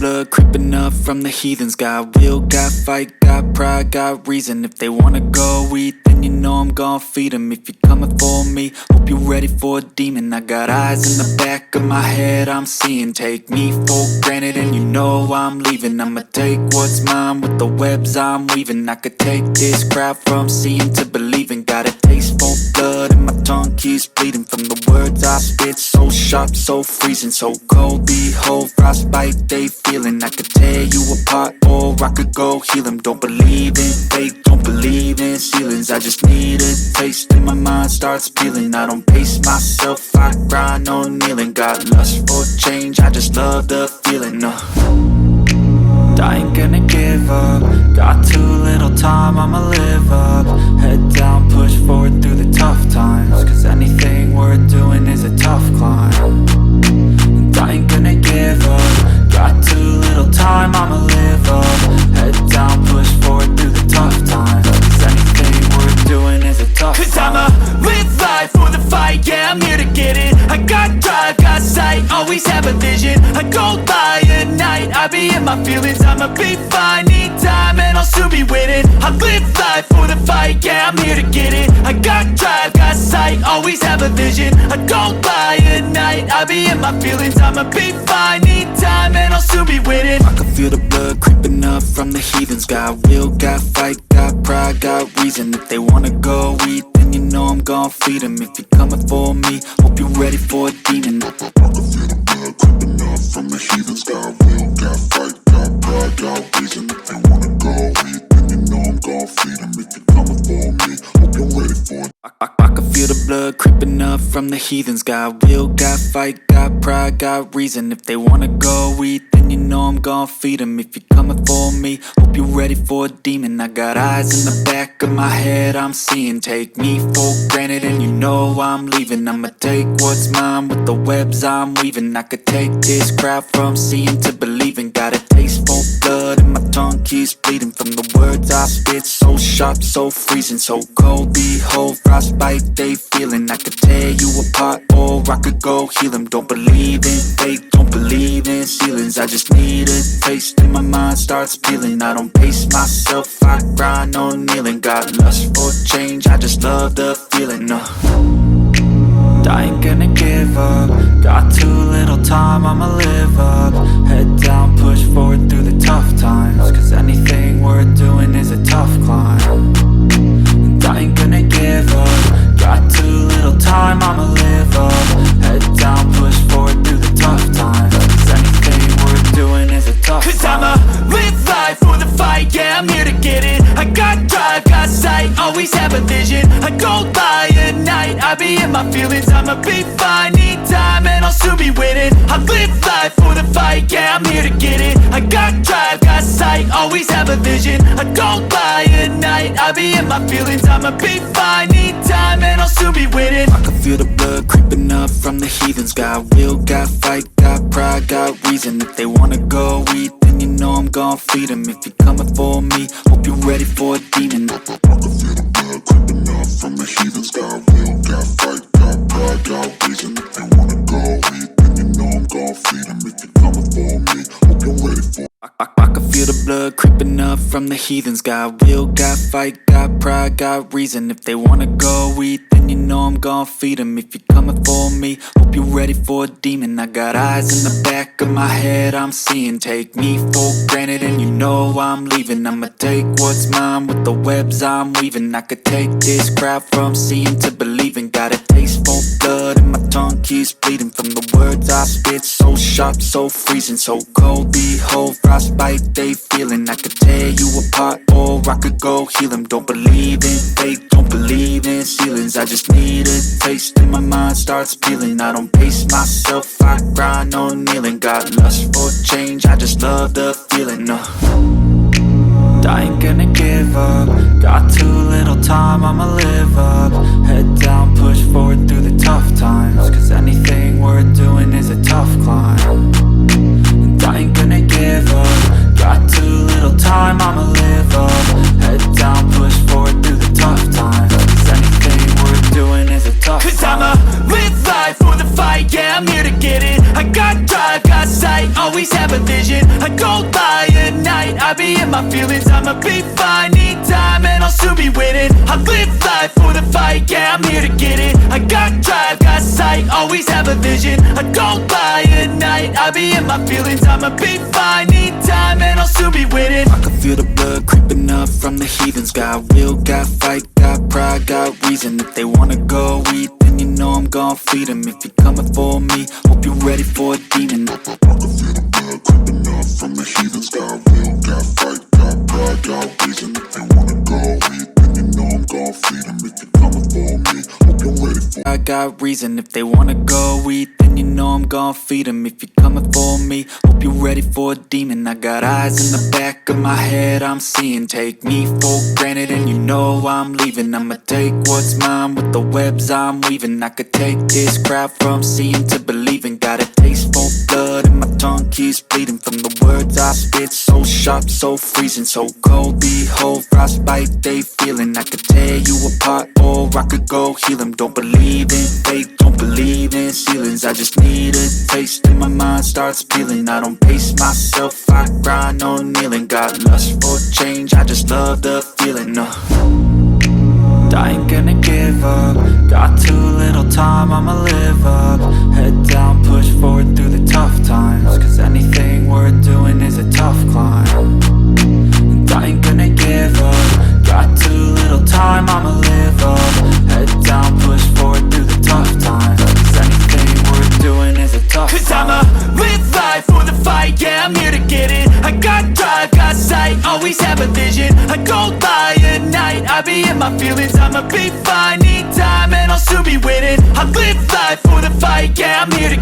blood creeping up from the heathens. Got will, got fight, got pride, got reason. If they wanna go eat, then you know I'm gon' feed them. If you're coming for me, hope you're ready for a demon. I got eyes in the back of my head, I'm seeing. Take me for granted and you know I'm leaving. I'ma take what's mine with the webs I'm weaving. I could take this crowd from seeing to believing. Got a taste for blood and my tongue keeps bleeding from the words I spit. So sharp, so freezing, so cold. Behold, frostbite they feeling. I could tear you apart or I could go heal them. Don't believe in fate, don't believe in ceilings. I just need a taste and my mind starts peeling. I don't pace myself, I grind on kneeling. Got lust for change, I just love the feeling. I ain't gonna give up. Got too little time, I'ma live up. Head down, push forward through the tough times. Cause anything worth doing is a tough climb. And I ain't gonna give up. Got too little time, I'ma live up. Head down, push forward through the tough times. Cause anything worth doing is a tough climb. Cause I'ma live life for the fight, yeah, I'm here to get it. I got drive, got sight, always have a vision. I go by at night, I be in my feelings. I'ma be fine, need time and I'll soon be winning. I live life for the fight, yeah, I'm here to get it. I got drive, got sight, always have a vision. I go by at night, I be in my feelings. I'ma be fine, need time and I'll soon be winning. I can feel the blood creeping up from the heathens. Got will, got fight, got pride, got reason. If they wanna go eat, then you know I'm gon' feed them. If you're coming for me, hope you're ready for a demon. I can feel the blood creeping up from the heathens. Got will, got fight, got pride, got reason. If they wanna go eat, then you know I'm gon' feed them. If you're coming for me, hope you're ready for it. I can feel the blood creeping up from the heathens. Got will, got fight, got pride, got reason. If they wanna go eat, then you know I'm gon' feed them. If you're coming for me, hope you're ready for a demon. I got eyes in the back of my head, I'm seeing. Take me for granted and you know I'm leaving. I'ma take what's mine with the webs I'm weaving. I could take this crowd from seeing to believing. Got a taste for blood and my tongue keeps bleeding from the words I spit. So sharp, so freezing, so cold. Behold, frostbite they feeling. I could tear you apart or I could go heal them. Don't believe in fate, don't believe in ceilings. I just need a taste and my mind starts peeling. I don't pace myself, I grind on kneeling. Got lust for change, I just love the feeling. I ain't gonna give up. Got too little time, I'ma live up. Head down, push forward through the tough times. Cause anything worth doing is a tough climb. And I ain't gonna give up. Got too little time, I'ma live up. Head down, push forward through the tough times. Cause anything worth doing is a tough climb. Cause I'ma live life for the fight, yeah, I'm here to get it. I got drive, got sight, always have a vision. I go by at night, I be in my feelings. I'ma be fine, need time and I'll soon be winning. I live life for the fight, yeah, I'm here to get it. I got drive, got sight, always have a vision. I go by at night, I be in my feelings. I'ma be fine, need time and I'll soon be winning. I can feel the blood creeping up from the heathens. Got will, got fight, got pride, got reason. If they wanna go eat, then you know I'm gon' feed them. If you're coming for me, hope you're ready for a demon. I can feel the blood creeping up from the heathens. Got will, got fight, got pride, got reason. If they wanna go eat, then you know I'm gon' feed them. If you're coming for me, hope you're ready for it. I can feel the blood creeping up from the heathens. Got will, got fight, got pride, got reason. If they wanna go eat, then you know I'm gon' feed them. If you're coming for me, hope you're ready for a demon. I got eyes in the back of my head, I'm seeing. Take me for granted and you know I'm leaving. I'ma take what's mine with the webs I'm weaving. I could take this crowd from seeing to believing. Got a taste for blood and my tongue keeps bleeding from the words I spit. So sharp, so freezing, so cold. Behold, frostbite they feeling. I could tear you apart or I could go heal them. Don't believe in fate, don't believe in ceilings. I just need a taste and my mind starts peeling. I don't pace myself, I grind on kneeling. Got lust for change, I just love the feeling. I ain't gonna give up. Got too little time, I'ma live up. Head down, push forward through the tough times. Cause anything worth doing is a tough climb. And I ain't gonna give up. Got too little time, I'ma live up. Head down, push forward through the tough times. Cause anything worth doing is a tough climb. Cause I'ma live life for the fight, yeah, I'm here to get it. I got drive, got sight, always have a vision, I don't lie at night, I be in my feelings, I'ma be fine. Need time and I'll soon be winning. I live life for the fight, yeah, I'm here to get it. I got drive, got sight, always have a vision. I don't lie at night, I be in my feelings, I'ma be fine. Need time and I'll soon be winning. I can feel the blood creeping up from the heathens. Got will, got fight, got pride, got reason. If they wanna go eat, then you know I'm gon' feed them. If you're coming for me, hope you're ready for a demon. I can feel the blood creeping up from the heathens. Got will, got fight, got pride, got reason. If they wanna go eat, then you know I'm gon' feed them. If you're coming for me, hope you're ready for I got reason. If they wanna go eat, then you know I'm gon' feed them. If you're coming for me, hope you're ready for a demon. I got eyes in the back of my head, I'm seeing. Take me for granted and you know I'm leaving. I'ma take what's mine with the webs I'm weaving. I could take this crowd from seeing to believing. Got a taste for blood and my tongue keeps bleeding from the words I spit. So sharp, so freezing, so cold. Behold, frostbite they feeling. I could tear you apart or I could go heal them. Don't believe in fate, don't believe in ceilings. I just need a taste and my mind starts peeling. I don't pace myself, I grind on kneeling. Got lust for change, I just love the feeling. I ain't gonna give up. Got too little time, I'ma live up. Head down, push forward through the tough times. Cause anything worth doing is a tough climb. And I ain't gonna give up. Got too little time, I'ma live up. Head down, push forward through the tough times. Cause anything worth doing is a tough climb. Cause I'ma live life for the fight, yeah, I'm here to get it. I got drive, got sight, always have a vision. I don't lie at night, I be in my feelings, I'ma be fine. Need time and I'll soon be winning. I live life for the fight, yeah, I'm here to get it.